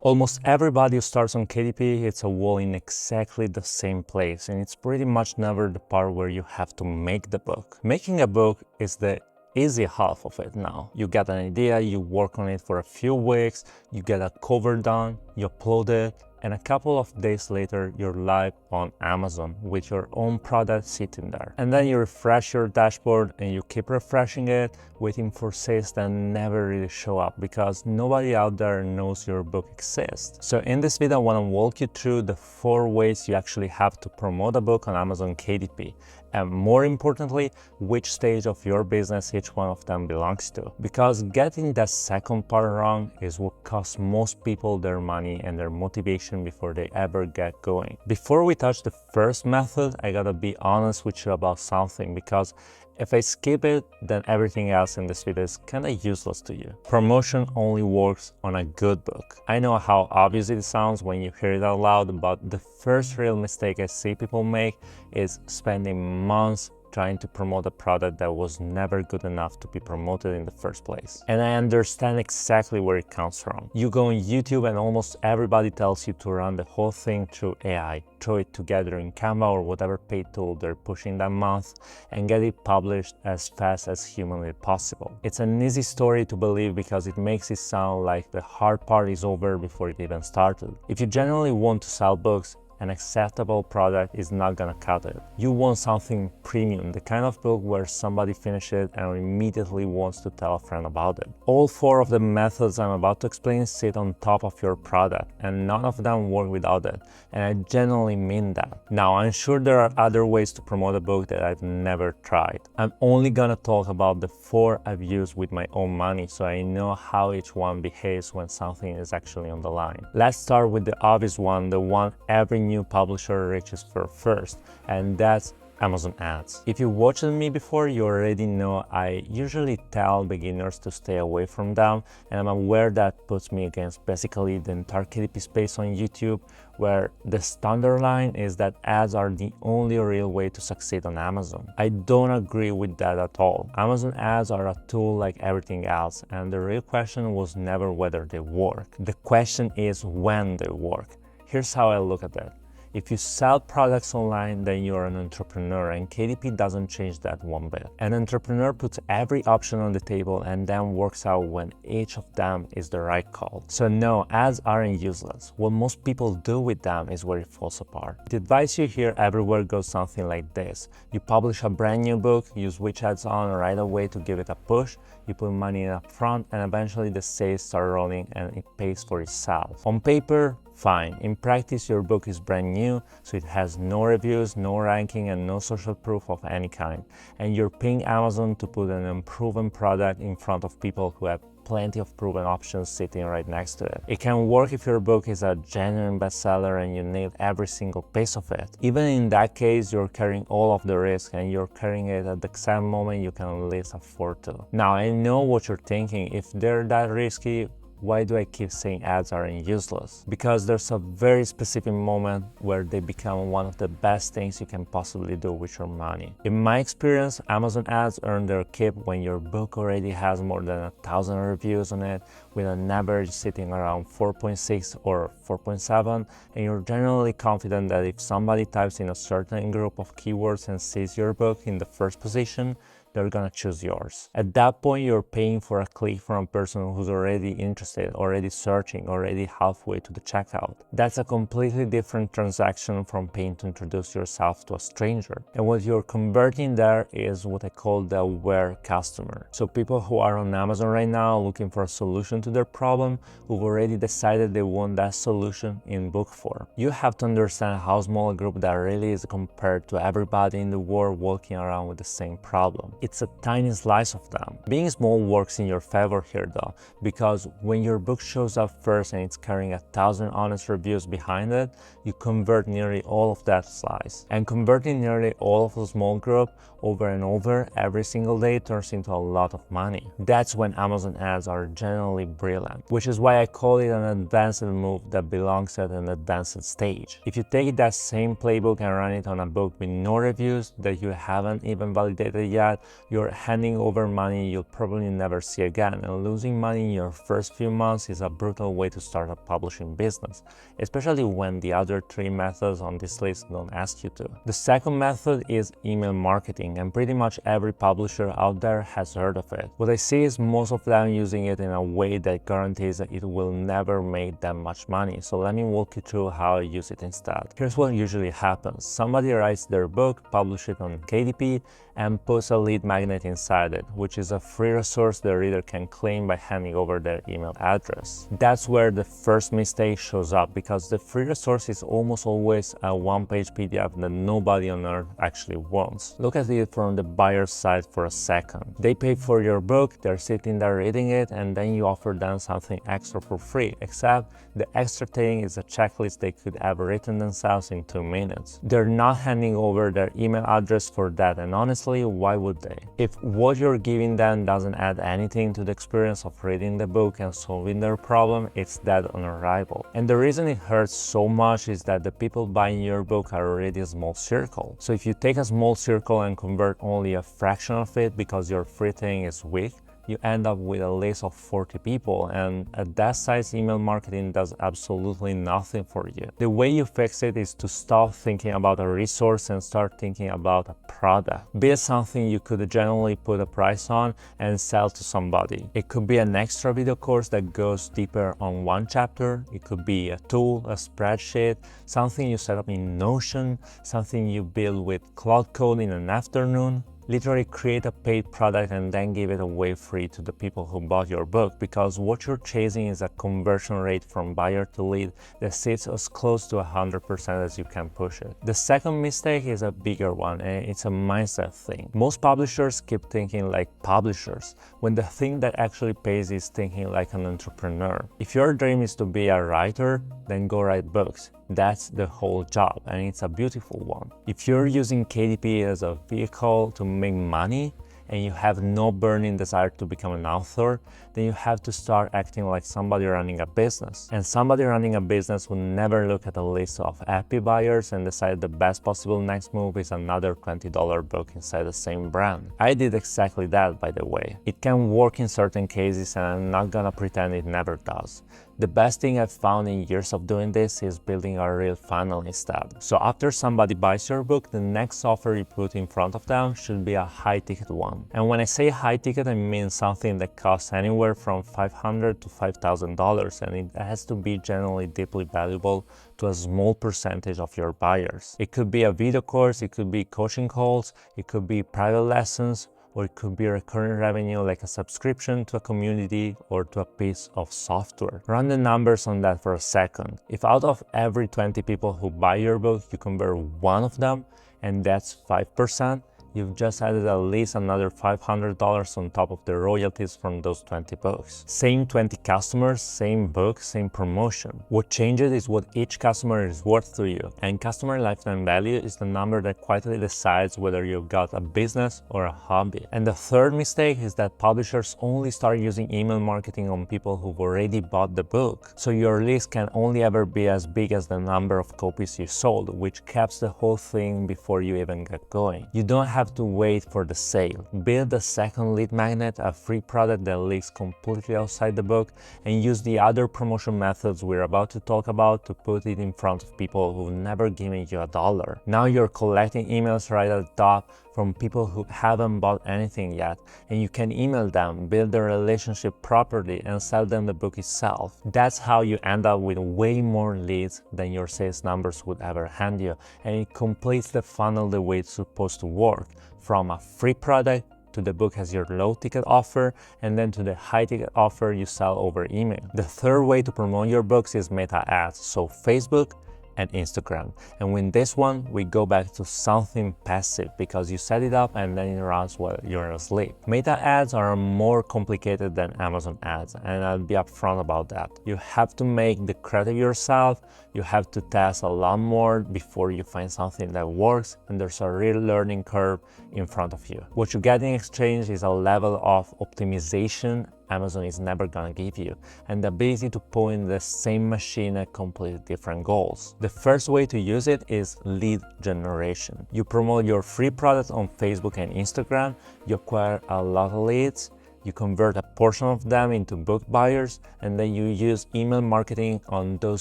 Almost everybody who starts on KDP hits a wall in exactly the same place, and it's pretty much never the part where you have to make the book. Making a book is the easy half of it now. You get an idea, you work on it for a few weeks, you get a cover done, you upload it, and a couple of days later you're live on Amazon with your own product sitting there. And then you refresh your dashboard and you keep refreshing it, waiting for sales that never really show up because nobody out there knows your book exists. So in this video I want to walk you through the 4 ways you actually have to promote a book on Amazon KDP, and more importantly, which stage of your business each one of them belongs to. Because getting that second part wrong is what costs most people their money and their motivation before they ever get going. Before we touch the first method, I gotta be honest with you about something, because if I skip it, then everything else in this video is kinda useless to you. Promotion only works on a good book. I know how obvious it sounds when you hear it out loud, but the first real mistake I see people make is spending months trying to promote a product that was never good enough to be promoted in the first place. And I understand exactly where it comes from. You go on YouTube and almost everybody tells you to run the whole thing through AI, throw it together in Canva or whatever paid tool they're pushing that month, and get it published as fast as humanly possible. It's an easy story to believe because it makes it sound like the hard part is over before it even started. If you genuinely want to sell books, an acceptable product is not gonna cut it. You want something premium, the kind of book where somebody finishes it and immediately wants to tell a friend about it. All 4 of the methods I'm about to explain sit on top of your product, and none of them work without it, and I genuinely mean that. Now, I'm sure there are other ways to promote a book that I've never tried. I'm only gonna talk about the 4 I've used with my own money, so I know how each one behaves when something is actually on the line. Let's start with the obvious one, the one every new publisher reaches for first, and that's Amazon ads. If you watched me before, you already know I usually tell beginners to stay away from them, and I'm aware that puts me against basically the entire KDP space on YouTube, where the standard line is that ads are the only real way to succeed on Amazon. I don't agree with that at all. Amazon ads are a tool like everything else, and the real question was never whether they work. The question is when they work. Here's how I look at it. If you sell products online, then you're an entrepreneur, and KDP doesn't change that one bit. An entrepreneur puts every option on the table and then works out when each of them is the right call. So no, ads aren't useless. What most people do with them is where it falls apart. The advice you hear everywhere goes something like this. You publish a brand new book, you switch ads on right away to give it a push, you put money in up front, and eventually the sales start rolling and it pays for itself. On paper, fine. In practice, your book is brand new, so it has no reviews, no ranking, and no social proof of any kind. And you're paying Amazon to put an unproven product in front of people who have plenty of proven options sitting right next to it. It can work if your book is a genuine bestseller and you nail every single piece of it. Even in that case, you're carrying all of the risk, and you're carrying it at the exact moment you can least afford to. Now, I know what you're thinking. If they're that risky, why do I keep saying ads are useless? Because there's a very specific moment where they become one of the best things you can possibly do with your money. In my experience, Amazon ads earn their keep when your book already has more than 1,000 reviews on it, with an average sitting around 4.6 or 4.7, and you're generally confident that if somebody types in a certain group of keywords and sees your book in the first position, they're gonna choose yours. At that point, you're paying for a click from a person who's already interested, already searching, already halfway to the checkout. That's a completely different transaction from paying to introduce yourself to a stranger. And what you're converting there is what I call the aware customer. So people who are on Amazon right now looking for a solution to their problem, who've already decided they want that solution in book form. You have to understand how small a group that really is compared to everybody in the world walking around with the same problem. It's a tiny slice of them. Being small works in your favor here though, because when your book shows up first and it's carrying 1,000 honest reviews behind it, you convert nearly all of that slice. And converting nearly all of a small group over and over every single day turns into a lot of money. That's when Amazon ads are generally brilliant, which is why I call it an advanced move that belongs at an advanced stage. If you take that same playbook and run it on a book with no reviews that you haven't even validated yet, you're handing over money you'll probably never see again, and losing money in your first few months is a brutal way to start a publishing business, especially when the other 3 methods on this list don't ask you to. The second method is email marketing, and pretty much every publisher out there has heard of it. What I see is most of them using it in a way that guarantees that it will never make them much money, so let me walk you through how I use it instead. Here's what usually happens. Somebody writes their book, publish it on KDP, and puts a lead magnet inside it, which is a free resource the reader can claim by handing over their email address. That's where the first mistake shows up, because the free resource is almost always a one-page PDF that nobody on earth actually wants. Look at it from the buyer's side for a second. They pay for your book, they're sitting there reading it, and then you offer them something extra for free, except the extra thing is a checklist they could have written themselves in 2 minutes. They're not handing over their email address for that, and honestly, why would they? If what you're giving them doesn't add anything to the experience of reading the book and solving their problem, it's dead on arrival. And the reason it hurts so much is that the people buying your book are already a small circle. So if you take a small circle and convert only a fraction of it because your free thing is weak, you end up with a list of 40 people, and at that size, email marketing does absolutely nothing for you. The way you fix it is to stop thinking about a resource and start thinking about a product. Build something you could genuinely put a price on and sell to somebody. It could be an extra video course that goes deeper on one chapter. It could be a tool, a spreadsheet, something you set up in Notion, something you build with Cloud Code in an afternoon. Literally create a paid product and then give it away free to the people who bought your book, because what you're chasing is a conversion rate from buyer to lead that sits as close to 100% as you can push it. The second mistake is a bigger one, and it's a mindset thing. Most publishers keep thinking like publishers, when the thing that actually pays is thinking like an entrepreneur. If your dream is to be a writer, then go write books. That's the whole job, and it's a beautiful one. If you're using KDP as a vehicle to make money, and you have no burning desire to become an author, then you have to start acting like somebody running a business. And somebody running a business will never look at a list of happy buyers and decide the best possible next move is another $20 book inside the same brand. I did exactly that, by the way. It can work in certain cases, and I'm not gonna pretend it never does. The best thing I've found in years of doing this is building a real funnel instead. So after somebody buys your book, the next offer you put in front of them should be a high-ticket one. And when I say high-ticket, I mean something that costs anywhere from $500 to $5,000, and it has to be genuinely deeply valuable to a small percentage of your buyers. It could be a video course, it could be coaching calls, it could be private lessons, or it could be recurring revenue like a subscription to a community or to a piece of software. Run the numbers on that for a second. If out of every 20 people who buy your book, you convert one of them, and that's 5%, you've just added at least another $500 on top of the royalties from those 20 books. Same 20 customers, same book, same promotion. What changes is what each customer is worth to you, and customer lifetime value is the number that quietly decides whether you've got a business or a hobby. And the third mistake is that publishers only start using email marketing on people who've already bought the book. So your list can only ever be as big as the number of copies you sold, which caps the whole thing before you even get going. You don't have to wait for the sale. Build a second lead magnet, a free product that lives completely outside the book, and use the other promotion methods we're about to talk about to put it in front of people who've never given you $1. Now you're collecting emails right at the top from people who haven't bought anything yet, and you can email them, build the relationship properly, and sell them the book itself. That's how you end up with way more leads than your sales numbers would ever hand you, and it completes the funnel the way it's supposed to work, from a free product to the book as your low ticket offer, and then to the high ticket offer you sell over email. The third way to promote your books is meta ads, so Facebook and Instagram. And with this one, we go back to something passive because you set it up and then it runs while you're asleep. Meta ads are more complicated than Amazon ads, and I'll be upfront about that. You have to make the creative yourself, you have to test a lot more before you find something that works, and there's a real learning curve in front of you. What you get in exchange is a level of optimization Amazon is never gonna give you, and the ability to put in the same machine at completely different goals. The first way to use it is lead generation. You promote your free product on Facebook and Instagram, you acquire a lot of leads, you convert a portion of them into book buyers, and then you use email marketing on those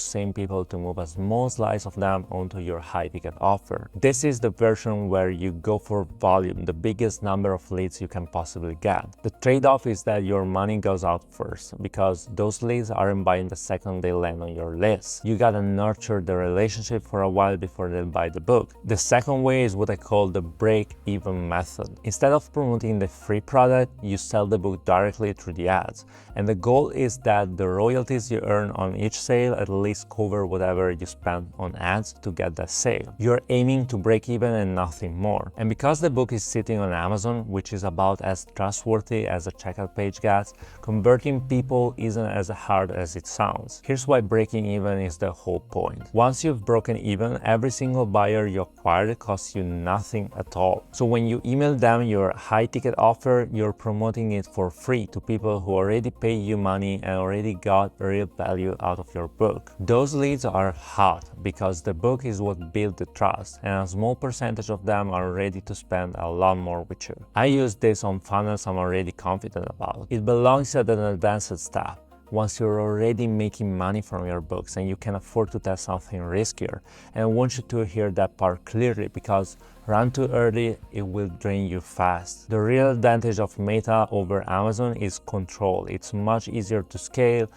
same people to move a small slice of them onto your high-ticket offer. This is the version where you go for volume, the biggest number of leads you can possibly get. The trade-off is that your money goes out first, because those leads aren't buying the second they land on your list. You gotta nurture the relationship for a while before they buy the book. The second way is what I call the break-even method. Instead of promoting the free product, you sell the book directly through the ads, and the goal is that the royalties you earn on each sale at least cover whatever you spend on ads to get that sale. You're aiming to break even and nothing more. And because the book is sitting on Amazon, which is about as trustworthy as a checkout page gets, converting people isn't as hard as it sounds. Here's why breaking even is the whole point. Once you've broken even, every single buyer you acquired costs you nothing at all. So when you email them your high-ticket offer, you're promoting it for free to people who already pay you money and already got real value out of your book. Those leads are hot because the book is what built the trust, and a small percentage of them are ready to spend a lot more with you. I use this on funnels I'm already confident about. It belongs at an advanced step. Once you're already making money from your books and you can afford to test something riskier. And I want you to hear that part clearly, because run too early, it will drain you fast. The real advantage of Meta over Amazon is control. It's much easier to scale.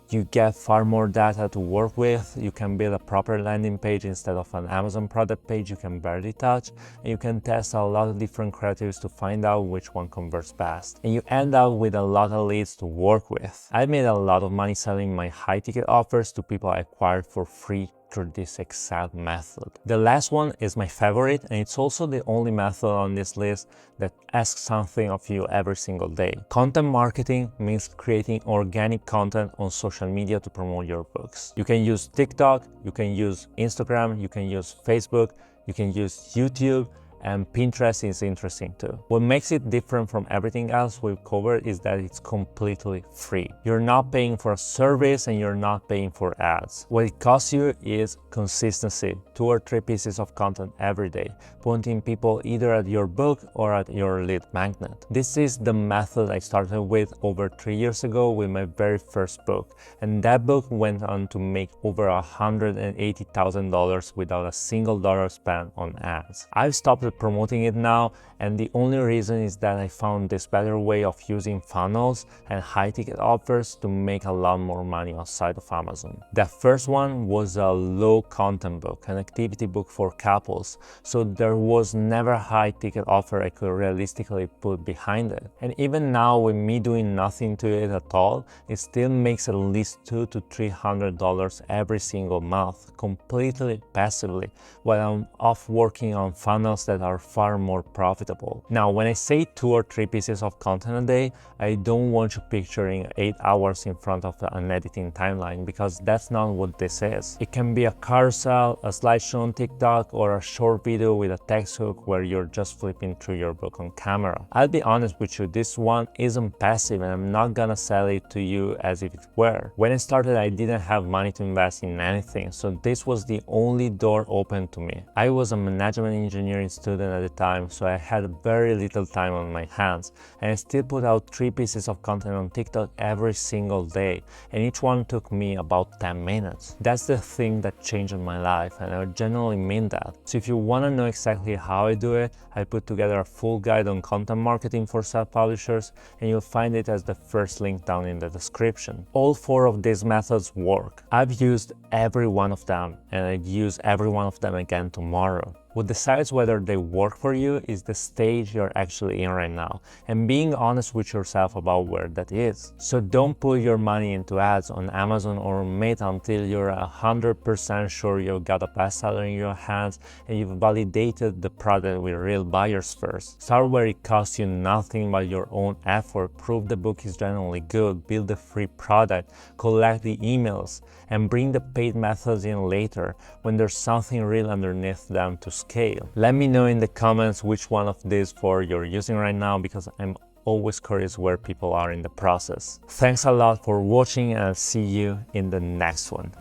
You get far more data to work with. You can build a proper landing page instead of an Amazon product page you can barely touch, and you can test a lot of different creatives to find out which one converts best. And you end up with a lot of leads to work with. I made a lot of money selling my high-ticket offers to people I acquired for free through this exact method. The last one is my favorite, and it's also the only method on this list that asks something of you every single day. Content marketing means creating organic content on social media to promote your books. You can use TikTok, you can use Instagram, you can use Facebook, you can use YouTube, and Pinterest is interesting too. What makes it different from everything else we've covered is that it's completely free. You're not paying for a service and you're not paying for ads. What it costs you is consistency, 2 or 3 pieces of content every day, pointing people either at your book or at your lead magnet. This is the method I started with over 3 years ago with my very first book, and that book went on to make over $180,000 without a single dollar spent on ads. I've stopped promoting it now, and the only reason is that I found this better way of using funnels and high-ticket offers to make a lot more money outside of Amazon. The first one was a low-content book, an activity book for couples, so there was never a high-ticket offer I could realistically put behind it. And even now, with me doing nothing to it at all, it still makes at least $200 to $300 every single month, completely passively, while I'm off working on funnels that are far more profitable. Now, when I say 2 or 3 pieces of content a day, I don't want you picturing 8 hours in front of an editing timeline, because that's not what this is. It can be a carousel, a slideshow on TikTok, or a short video with a text hook where you're just flipping through your book on camera. I'll be honest with you, this one isn't passive, and I'm not gonna sell it to you as if it were. When I started, I didn't have money to invest in anything, so this was the only door open to me. I was a management engineering student at the time, so I had very little time on my hands, and I still put out 3 pieces of content on TikTok every single day, and each one took me about 10 minutes. That's the thing that changed my life, and I genuinely mean that. So if you want to know exactly how I do it, I put together a full guide on content marketing for self-publishers, and you'll find it as the first link down in the description. All 4 of these methods work. I've used every one of them, and I'd use every one of them again tomorrow. What decides whether they work for you is the stage you're actually in right now, and being honest with yourself about where that is. So don't put your money into ads on Amazon or Meta until you're 100% sure you've got a bestseller in your hands and you've validated the product with real buyers first. Start where it costs you nothing but your own effort, prove the book is genuinely good, build the free product, collect the emails, and bring the paid methods in later when there's something real underneath them to scale. Let me know in the comments which one of these 4 you're using right now, because I'm always curious where people are in the process. Thanks a lot for watching, and I'll see you in the next one.